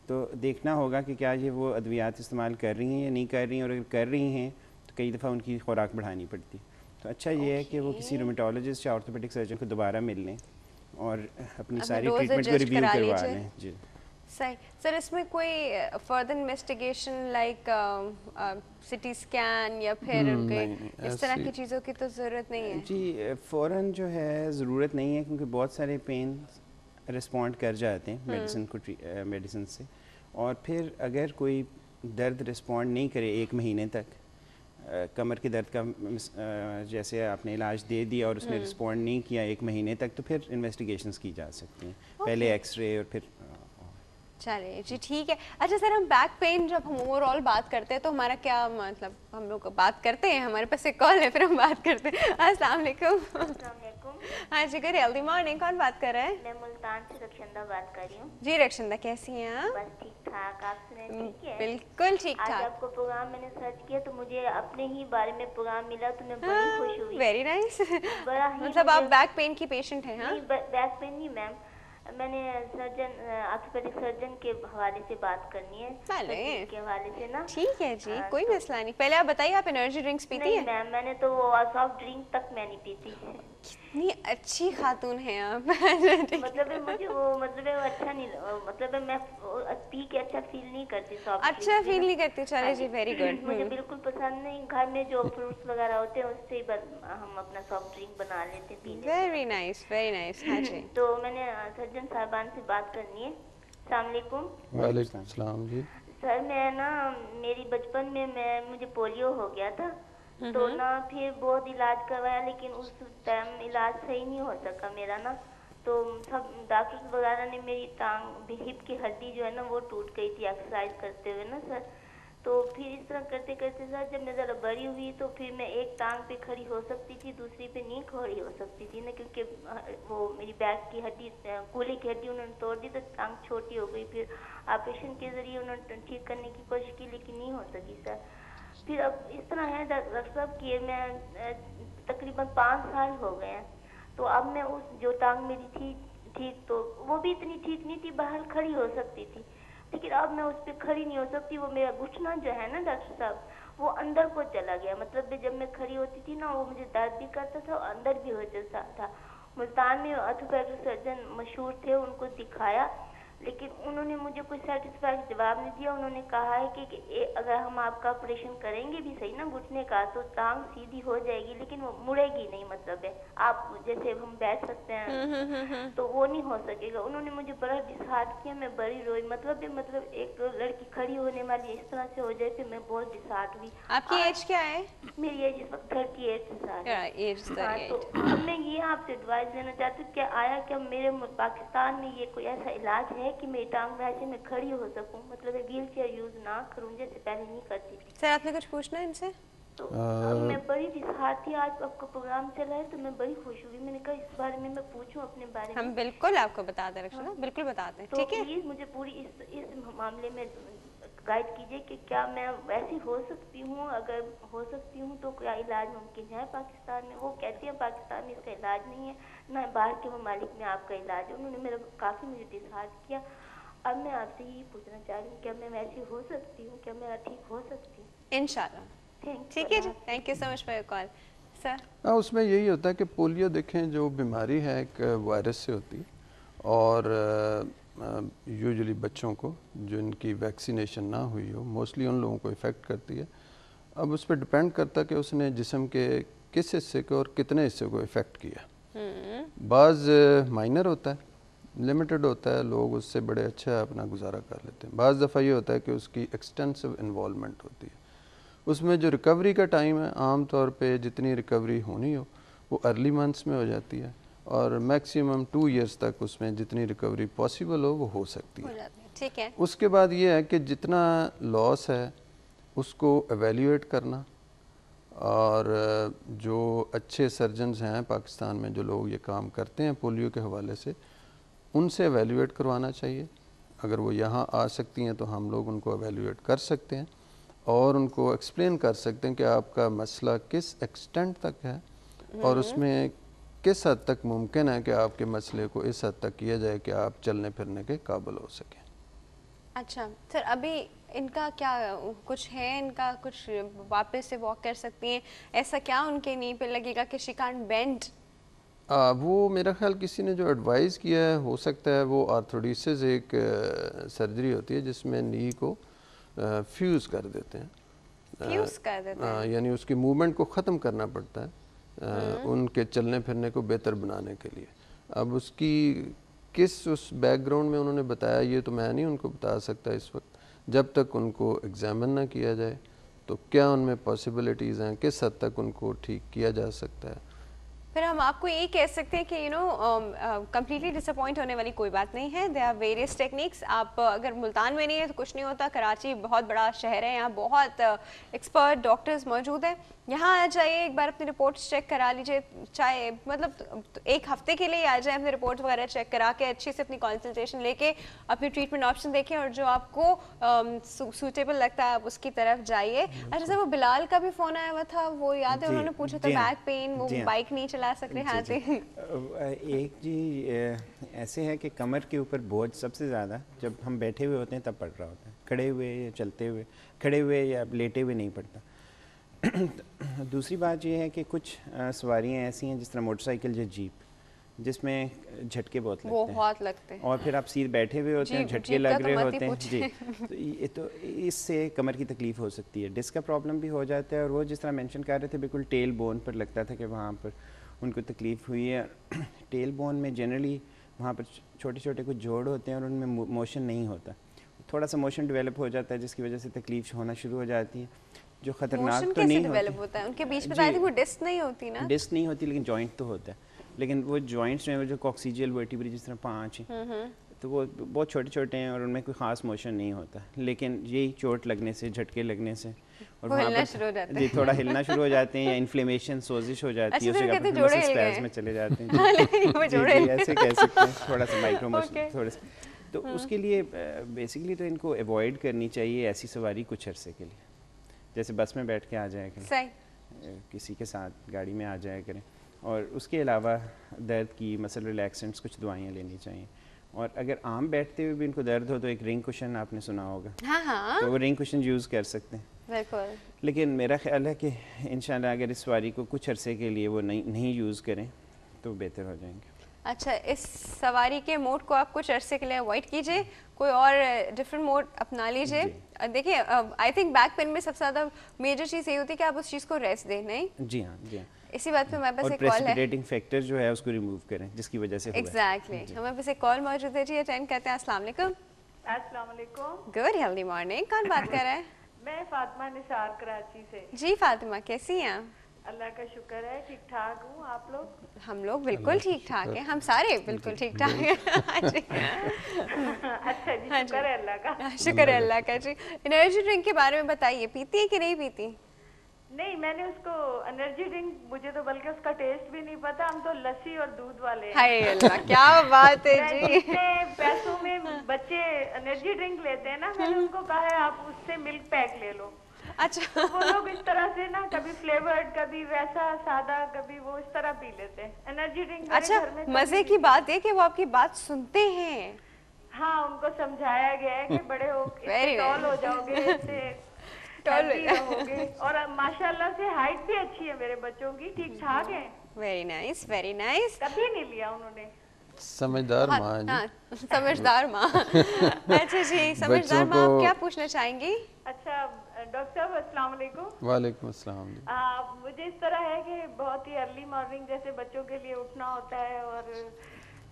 तो देखना होगा कि क्या ये वो अद्वियात इस्तेमाल कर रही हैं या नहीं कर रही हैं, और अगर कर रही हैं तो कई दफ़ा उनकी खुराक बढ़ानी पड़ती है। तो अच्छा ये है कि वो किसी ओके, रूमेटोलॉजिस्ट या ऑर्थोपेडिक सर्जन को दोबारा मिल लें और अपनी अपना सारी डोज ट्रीटमेंट को एडजस्ट रिव्यू करा करवा लीजिए। लें जी। सही सर, इसमें कोई further investigation like CT scan या फिर कोई नहीं इस तरह ऐसी की चीज़ों की तो ज़रूरत नहीं है? जी फ़ौरन जो है ज़रूरत नहीं है, क्योंकि बहुत सारे पेन रिस्पॉन्ड कर जाते हैं मेडिसिन को मेडिसिन से। और फिर अगर कोई दर्द रिस्पॉन्ड नहीं करे 1 महीने तक, कमर के दर्द का जैसे आपने इलाज दे दिया और उसने रिस्पॉन्ड नहीं किया 1 महीने तक, तो फिर इन्वेस्टिगेशंस की जा सकती हैं। पहले एक्सरे और फिर चलिए जी, ठीक है। अच्छा सर, हम बैक पेन जब हम ओवरऑल बात करते हैं तो हमारा क्या मतलब, हम लोग बात करते हैं, हमारे पास एक कॉल है फिर हम बात करते हैं। अस्सलाम वालेकुम। अस्सलाम वालेकुम। हाँ जी, गुड हेल्दी मॉर्निंग। कौन बात कर रहा है? मैं मुल्तान से रक्षंदा बात कर रही हूँ। जी रक्षंदा, कैसी हैं आप? बस ठीक ठाक, आप सुने ठीक है? बिल्कुल ठीक आज ठाक। आपको प्रोग्राम मैंने सर्च किया तो मुझे अपने ही बारे में प्रोग्राम मिला तो मैं बड़ी खुश हुई। Very nice. बड़ा ही मतलब आप मुझे- बैक पेन की पेशेंट हैं? हाँ, नहीं, बैक पेन नहीं मैम, मैंने सर्जन ऑर्थोपेडिक सर्जन के हवाले से बात करनी है, चले। तकलीफ के हवाले से ना। ठीक है जी, कोई तो- मसला नहीं। पहले आप बताइए, आप एनर्जी ड्रिंक्स पीती नहीं हैं? मैम, मैंने तो वो सॉफ्ट ड्रिंक तक मैं नहीं पीती। कितनी अच्छी खातून हैं आप। मतलब है मुझे वो मतलब है वो अच्छा नहीं, मतलब है मैं पी के अच्छा फील नहीं करती सॉफ्ट अच्छा ड्रिंक फील ना। नहीं करती? चले हाँ जी, वेरी गुड। मुझे बिल्कुल पसंद नहीं। घर में जो फ्रूट्स वगैरह होते हैं उससे ही हम अपना सॉफ्ट ड्रिंक बना लेते पी लेते। Very nice, very nice. हाँ जी। तो मैंने सर्जन साहबान से बात करनी है। अस्सलाम वालेकुम। वालेकुम सलाम जी। सर मैं ना, मेरी बचपन में मुझे पोलियो हो गया था, तो ना फिर बहुत इलाज करवाया लेकिन उस टाइम इलाज सही नहीं हो सका मेरा ना। तो सब डॉक्टर्स वगैरह ने मेरी टांग हिप की हड्डी जो है ना वो टूट गई थी एक्सरसाइज करते हुए ना सर। तो फिर इस तरह करते करते सर जब मैं ज़रा बड़ी हुई तो फिर मैं एक टांग पे खड़ी हो सकती थी, दूसरी पे नहीं खड़ी हो सकती थी ना, क्योंकि वो मेरी बैक की हड्डी, कूल्हे की हड्डी उन्होंने तोड़ दी तो टांग छोटी हो गई। फिर ऑपरेशन के ज़रिए उन्होंने ठीक करने की कोशिश की लेकिन नहीं हो सकी सर। फिर अब इस तरह है डॉक्टर साहब कि मैं तकरीबन 5 साल हो गए हैं, तो अब मैं उस जो टांग मेरी थी ठीक, तो वो भी इतनी ठीक नहीं थी, बाहर खड़ी हो सकती थी, लेकिन अब मैं उस पर खड़ी नहीं हो सकती। वो मेरा घुटना जो है ना डॉक्टर साहब, वो अंदर को चला गया। मतलब जब मैं खड़ी होती थी ना वो मुझे दर्द भी करता था और अंदर भी हो जाता था। मुल्तान में ऑर्थोपेडिक सर्जन मशहूर थे, उनको दिखाया लेकिन उन्होंने मुझे कोई सेटिस्फाइड जवाब नहीं दिया। उन्होंने कहा है कि अगर हम आपका ऑपरेशन करेंगे भी सही ना घुटने का तो टांग सीधी हो जाएगी लेकिन वो मुड़ेगी नहीं, मतलब है आप जैसे हम बैठ सकते हैं तो वो नहीं हो सकेगा। उन्होंने मुझे बड़ा डिसहार्ट किया, मैं बड़ी रोई। मतलब एक लड़की खड़ी होने वाली इस तरह से हो जाए फिर मैं बहुत डिसहार्ट हुई। आपकी एज क्या है? मेरी एज इस वक्त 38 साल है। एज हाँ, तो 38। अब मैं ये आपसे एडवाइस लेना चाहती हूँ, क्या आया क्या मेरे पाकिस्तान में ये कोई ऐसा इलाज है कि मेरी टांग वैसे में खड़ी हो सकूँ, मतलब व्हील चेयर यूज ना करूँ जैसे पहले नहीं करती थी। सर आपने कुछ पूछना है इनसे? तो अब मैं बड़ी डिसहार्ट थी, आज आपका प्रोग्राम चला है तो मैं बड़ी खुश हुई। मैंने कहा इस बारे में मैं पूछूं अपने बारे में। हम बिल्कुल आपको बताते हैं रक्षना, बिल्कुल बताते हैं। तो ठीक है, प्लीज मुझे पूरी इस मामले में गाइड कीजिए कि क्या मैं वैसी हो सकती हूँ, अगर हो सकती हूँ तो क्या इलाज मुमकिन है पाकिस्तान में। वो कहते हैं पाकिस्तान में इसका इलाज नहीं है, ना बाहर के ममालिक में आपका इलाज है। उन्होंने मेरा काफ़ी मुझे डिसहार्ट किया। अब मैं आपसे यही पूछना चाह रही हूँ, क्या मैं वैसी हो सकती हूँ, क्या मेरा ठीक हो सकती हूँ? इंशाल्लाह। थैंक ठीक है जी, thank you so much for your call. Sir हाँ, उसमें यही होता है कि पोलियो देखें जो बीमारी है एक वायरस से होती है और यूजुअली बच्चों को जिनकी वैक्सीनेशन ना हुई हो मोस्टली उन लोगों को इफ़ेक्ट करती है। अब उस पर डिपेंड करता है कि उसने जिस्म के किस हिस्से को और कितने हिस्से को इफ़ेक्ट किया। बाज़ माइनर होता है, लिमिटेड होता है, लोग उससे बड़े अच्छा अपना गुजारा कर लेते हैं। बाज़ दफ़ा ये होता है कि उसकी एक्सटेंसिव इन्वॉल्वमेंट होती है। उसमें जो रिकवरी का टाइम है आम तौर पे जितनी रिकवरी होनी हो वो अर्ली मंथ्स में हो जाती है और मैक्सिमम 2 इयर्स तक उसमें जितनी रिकवरी पॉसिबल हो वो हो सकती हो है। जाते हैं, ठीक है। उसके बाद ये है कि जितना लॉस है उसको एवेल्यूएट करना और जो अच्छे सर्जन्स हैं पाकिस्तान में जो लोग ये काम करते हैं पोलियो के हवाले से उनसे एवेल्यूएट करवाना चाहिए। अगर वो यहाँ आ सकती हैं तो हम लोग उनको एवेल्यूएट कर सकते हैं और उनको एक्सप्लेन कर सकते हैं कि आपका मसला किस एक्सटेंट तक है और उसमें किस हद तक मुमकिन है कि आपके मसले को इस हद तक किया जाए कि आप चलने फिरने के काबिल हो सकें। अच्छा सर, अभी इनका क्या कुछ है, इनका कुछ वापस से वॉक कर सकती हैं, ऐसा क्या उनके नी पे लगेगा कि शी कांट बेंड? वो मेरा ख्याल किसी ने जो एडवाइस किया है, हो सकता है वो आर्थोडिसिस एक सर्जरी होती है जिसमें नी को फ्यूज़ कर देते हैं, फ्यूज कर देते हैं। यानी उसकी मूवमेंट को ख़त्म करना पड़ता है उनके चलने फिरने को बेहतर बनाने के लिए। अब उसकी किस उस बैकग्राउंड में उन्होंने बताया ये तो मैं नहीं उनको बता सकता इस वक्त, जब तक उनको एग्जामिन ना किया जाए तो क्या उनमें पॉसिबिलिटीज़ हैं, किस हद तक उनको ठीक किया जा सकता है। फिर हम आपको ये कह सकते हैं कि कम्प्लीटली डिसअपॉइंट होने वाली कोई बात नहीं है। There are various techniques. आप अगर मुल्तान में नहीं है तो कुछ नहीं होता, कराची बहुत बड़ा शहर है, यहाँ बहुत एक्सपर्ट डॉक्टर्स मौजूद हैं। यहाँ आ जाइए, एक बार अपनी रिपोर्ट्स चेक करा लीजिए, चाहे मतलब एक हफ्ते के लिए आ जाए, अपनी रिपोर्ट्स वगैरह चेक करा के अच्छे से अपनी कंसल्टेशन लेके अपनी ट्रीटमेंट ऑप्शन देखें और जो आपको सूटेबल लगता है आप उसकी तरफ जाइए। अच्छा सर, वो बिलाल का भी फ़ोन आया हुआ था, वो याद है उन्होंने पूछा था बैक पेन, वो बाइक नहीं चला सक रहे। हाँ जी, एक जी ऐसे है कि कमर के ऊपर बोझ सबसे ज़्यादा जब हम बैठे हुए होते हैं तब पड़ रहा होता है, खड़े हुए या चलते हुए, खड़े हुए या लेटे हुए नहीं पड़ता। दूसरी बात ये है कि कुछ सवारियाँ ऐसी हैं जिस तरह मोटरसाइकिल या जीप जिसमें झटके बहुत लगते हैं और फिर आप सीधे बैठे हुए होते हैं, झटके लग रहे होते हैं जी, तो इससे कमर की तकलीफ़ हो सकती है, डिस्क का प्रॉब्लम भी हो जाता है। और वो जिस तरह मेंशन कर रहे थे बिल्कुल टेल बोन पर लगता था कि वहाँ पर उनको तकलीफ़ हुई है। टेल बोन में जनरली वहाँ पर छोटे छोटे कुछ जोड़ होते हैं और उनमें मोशन नहीं होता, थोड़ा सा मोशन डेवलप हो जाता है जिसकी वजह से तकलीफ होना शुरू हो जाती है, जो ख़तरनाक तो नहीं डेवलप होता है उनके बीच में। आई थिंक वो डिस्क नहीं होती ना, डिस्क नहीं होती लेकिन जॉइंट तो होता है, लेकिन वो जॉइंट्स में जो कॉक्सीजियल वर्टिब्रे जिस तरह 5 हैं तो वो बहुत छोटे छोटे हैं और उनमें कोई ख़ास मोशन नहीं होता, लेकिन यही चोट लगने से, झटके लगने से और वहाँ पर जी थोड़ा हिलना शुरू हो जाते हैं या इन्फ्लेमेशन, सोजिश हो जाती है, उससे स्पैज़ में चले जाते हैं जी, ऐसे कह सकते हैं, थोड़ा सा माइक्रो मोशन थोड़े से। तो उसके लिए बेसिकली तो इनको अवॉइड करनी चाहिए ऐसी सवारी कुछ अरसे के लिए, जैसे बस में बैठ के आ जाया करें, किसी के साथ गाड़ी में आ जाया करें। और उसके अलावा दर्द की मसल रिलैक्सेंट्स कुछ दवाइयाँ लेनी चाहिए। और अगर आम बैठते हुए भी इनको दर्द हो तो एक रिंग कुशन आपने सुना होगा, हाँ। तो वो रिंग कुशन यूज़ कर सकते हैं बिल्कुल। लेकिन मेरा ख्याल है कि इंशाल्लाह अगर इस सवारी को कुछ अरसे के लिए वो नहीं यूज़ करें तो बेहतर हो जाएंगे। अच्छा, इस सवारी के मोड को आप कुछ अरसे के लिए अवॉइड कीजिए, कोई और डिफरेंट मोड अपना लीजिए। देखिए आई थिंक बैक पेन में सबसे ज़्यादा मेजर चीज़ ये होती है कि आप उस चीज़ को रेस्ट दें। नहीं, जी हाँ, जी हाँ। इसी बात पे हमारे पास एक कॉल है, प्रेसिपिटेटिंग फैक्टर जो है उसको रिमूव करें जिसकी वजह से एग्जैक्टली हमारे पास एक कॉल मौजूद है जी, अटेंड करते हैं। अस्सलाम वालेकुम। अस्सलाम वालेकुम। गुड हेल्दी मॉर्निंग, कौन बात कर रहा है? मैं फातिमा निसार कराची से। जी फातिमा, कैसी हैं? अल्लाह का शुक्र है, ठीक ठाक हूँ। आप लोग? हम लोग बिल्कुल ठीक ठाक हैं, हम सारे बिल्कुल ठीक ठाक हैं। अच्छा जी, शुक्र है अल्लाह का। शुक्र है अल्लाह का। जी, एनर्जी ड्रिंक के बारे में बताइए, पीती है कि नहीं पीती? नहीं, मैंने उसको एनर्जी ड्रिंक, मुझे तो बल्कि उसका टेस्ट भी नहीं पता, हम तो लस्सी और दूध वाले हैं। हाय अल्लाह, क्या बात है जी। पैसों में बच्चे एनर्जी ड्रिंक लेते हैं ना, मैंने उनको कहा है आप उससे मिल्क पैक ले लो। अच्छा, तो वो लोग इस तरह से ना, कभी फ्लेवर्ड, कभी वैसा सादा, कभी वो इस तरह पी लेते हैं एनर्जी ड्रिंक। अच्छा, मजे की बात है कि वो आपकी बात सुनते हैं। हाँ, उनको समझाया गया है कि बड़े हो टॉल हो जाओगे, इससे टॉल रहोगे। और माशाल्लाह से हाइट भी अच्छी है मेरे बच्चों की, ठीक ठाक है। Very nice, very nice. कभी नहीं लिया उन्होंने। समझदार माँ जी। हाँ, समझदार माँ। अच्छा जी, समझदार माँ, आप क्या पूछना चाहेंगी? अच्छा डॉक्टर साहब, अस्सलाम वालेकुम। वालेकुम अस्सलाम। मुझे इस तरह है कि बहुत ही अर्ली मॉर्निंग जैसे बच्चों के लिए उठना होता है और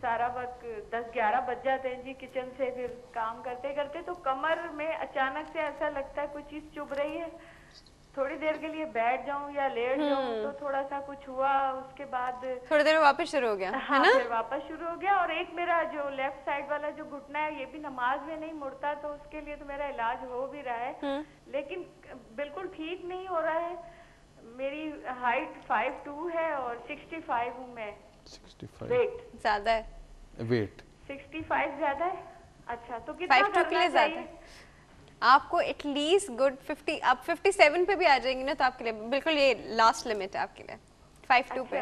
सारा वक्त 10-11 बज जाते हैं जी किचन से, फिर काम करते करते तो कमर में अचानक से ऐसा लगता है कोई चीज़ चुभ रही है, थोड़ी देर के लिए बैठ जाऊं या लेट जाऊं तो थोड़ा सा कुछ हुआ, उसके बाद थोड़ी देर में वापस शुरू हो गया। हाँ, फिर वापस शुरू हो गया। और एक मेरा जो लेफ्ट साइड वाला जो घुटना है ये भी नमाज में नहीं मुड़ता, तो उसके लिए तो मेरा इलाज हो भी रहा है लेकिन बिल्कुल ठीक नहीं हो रहा है। मेरी हाइट 5'2" है और 65 हूँ मैं। 65 वेट ज्यादा है? वेट 65 ज्यादा है। अच्छा, तो कितना 5'2" के लिए ज्यादा है। आपको एटलीस्ट गुड 50, आप 57 पे भी आ जाएंगी ना तो आपके लिए बिल्कुल ये लास्ट लिमिट है आपके लिए 5'2" पे।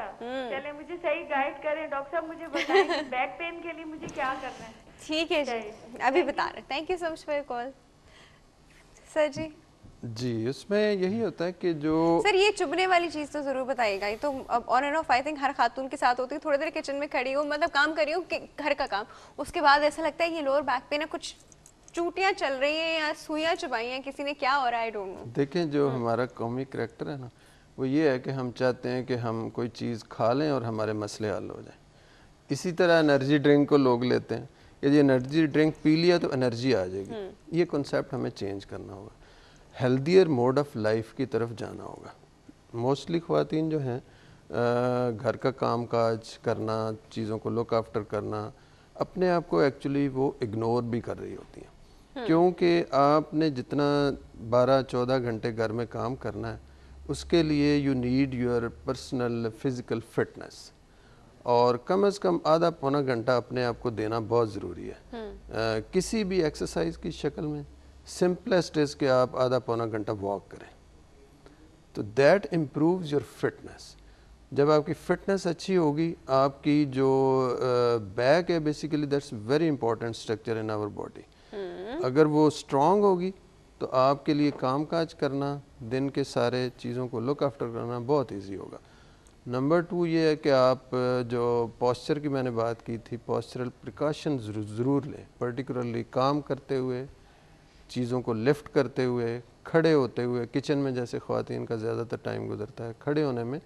चले, मुझे सही गाइड करें डॉक्टर साहब, मुझे बताएं बैक पेन के लिए मुझे क्या करना है? ठीक है जी, अभी बता रहे। Thank you so much for your call. Sir जी, उसमें यही होता है कि जो सर ये चुभने वाली चीज़ तो ज़रूर बताइएगा। ये तो on and off I think हर खातून के साथ होती है। थोड़ी देर किचन में खड़ी हो, मतलब काम कर रही हूँ घर का काम, उसके बाद ऐसा लगता है ये लोअर बैक पे ना कुछ चूटियाँ चल रही हैं या सुइयाँ चुभाई हैं, किसी ने क्या हो रहा है, आई डोंट नो। देखें, जो हमारा कौमी करैक्टर है ना, वो ये है कि हम चाहते हैं कि हम कोई चीज़ खा लें और हमारे मसले हल हो जाएं। इसी तरह एनर्जी ड्रिंक को लोग लेते हैं, यदि एनर्जी ड्रिंक पी लिया तो एनर्जी आ जाएगी। ये कॉन्सेप्ट हमें चेंज करना होगा, हेल्दियर मोड ऑफ लाइफ की तरफ जाना होगा। मोस्टली ख़वातीन जो हैं घर का काम काज करना, चीज़ों को लुक आफ्टर करना, अपने आप को एक्चुअली वो इग्नोर भी कर रही होती हैं, क्योंकि आपने जितना 12-14 घंटे घर में काम करना है, उसके लिए you need your personal physical fitness, और कम से कम आधा पौना घंटा अपने आप को देना बहुत ज़रूरी है। किसी भी एक्सरसाइज की शक्ल में सिंपलेस्ट इज़ कि आप आधा पौना घंटा वॉक करें, तो दैट इम्प्रूव्स योर फिटनेस। जब आपकी फिटनेस अच्छी होगी, आपकी जो बैक है, basically that's very important structure in our body, अगर वो स्ट्रांग होगी तो आपके लिए काम काज करना, दिन के सारे चीज़ों को लुक आफ्टर करना बहुत इजी होगा। नंबर 2 ये है कि आप जो पोस्चर की मैंने बात की थी, पोस्चरल प्रिकॉशन ज़रूर लें, पर्टिकुलरली काम करते हुए, चीज़ों को लिफ्ट करते हुए, खड़े होते हुए। किचन में जैसे ख़वातीन का ज़्यादातर टाइम गुजरता है, खड़े होने में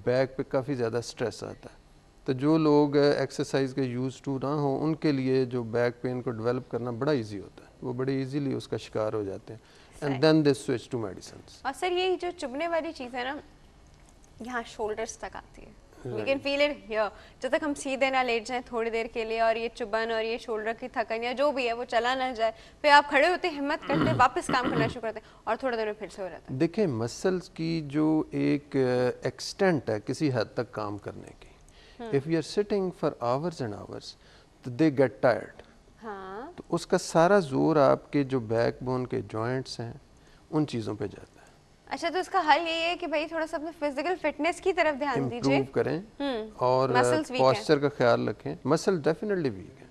बैक पे काफ़ी ज़्यादा स्ट्रेस आता है, तो जो लोग एक्सरसाइज के यूज़ टू ना हो, उनके लिए जो बैक पेन को डेवलप करना बड़ा इजी होता है, वो बड़े इजीली उसका शिकार हो जाते हैं, and then they switch to medicines. और सर ये जो चुभने वाली चीज़ है ना, यहाँ शोल्डर्स तक आती है, we can feel it here. जब तक हम सीधे ना लेट जाएं थोड़ी देर के लिए, और ये चुभन और ये शोल्डर की थकन या जो भी है वो चला ना जाए, फिर आप खड़े होते हैं, हिम्मत करते हैं, वापस काम करना शुरू करते हैं, और थोड़ी देर में फिर से हो जाता है। देखें, मसल्स की जो एक एक्सटेंट है किसी हद तक काम करने की, if you are sitting for hours and hours, तो दे गेट टायर्ड। हाँ, तो उसका सारा जोर आपके जो बैकबोन के जॉइंट्स हैं उन चीज़ों पे जाता है। अच्छा, तो इसका हल ये है कि भाई थोड़ा सा अपने फिजिकल फिटनेस की तरफ ध्यान दीजिए, इम्प्रूव करें और पोस्चर का ख्याल रखें। मसल डेफिनेटली वीक है,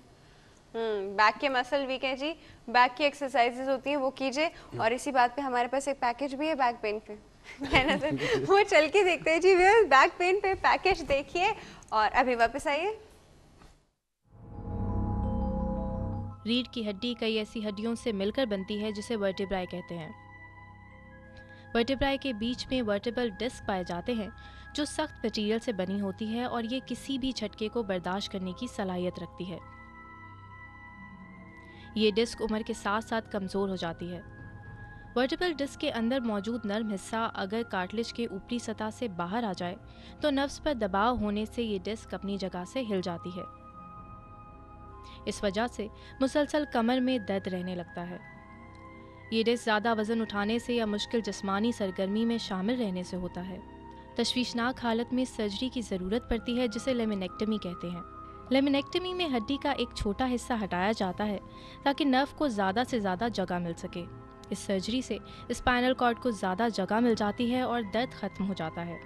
बैक के मसल वीक है जी, बैक की एक्सरसाइजेज होती हैं वो कीजिए। और इसी बात पे हमारे पास एक पैकेज भी है बैक पेन पे, है ना सर? वो चल के देखते हैं जी, बैक पेन पे पैकेज देखिए और अभी वापस आइए। रीढ़ की हड्डी कई ऐसी हड्डियों से मिलकर बनती है जिसे वर्टेब्राई कहते हैं। वर्टेब्राई के बीच में वर्टेब्रल डिस्क पाए जाते हैं, जो सख्त मटेरियल से बनी होती है और ये किसी भी झटके को बर्दाश्त करने की सलाहियत रखती है। ये डिस्क उम्र के साथ साथ कमज़ोर हो जाती है। वर्टेब्रल डिस्क के अंदर मौजूद नर्म हिस्सा अगर कार्टिलेज के ऊपरी सतह से बाहर आ जाए तो नर्व्स पर दबाव होने से ये डिस्क अपनी जगह से हिल जाती है। इस वजह से मुसलसल कमर में दर्द रहने लगता है। ये डिस्क ज़्यादा वज़न उठाने से या मुश्किल जिस्मानी सरगर्मी में शामिल रहने से होता है। तशवीशनाक हालत में सर्जरी की ज़रूरत पड़ती है, जिसे लेमिनेक्टमी कहते हैं। लेमिनेक्टमी में हड्डी का एक छोटा हिस्सा हटाया जाता है ताकि नर्व को ज़्यादा से ज़्यादा जगह मिल सके। इस सर्जरी से स्पाइनल कॉर्ड को ज़्यादा जगह मिल जाती है और दर्द ख़त्म हो जाता है।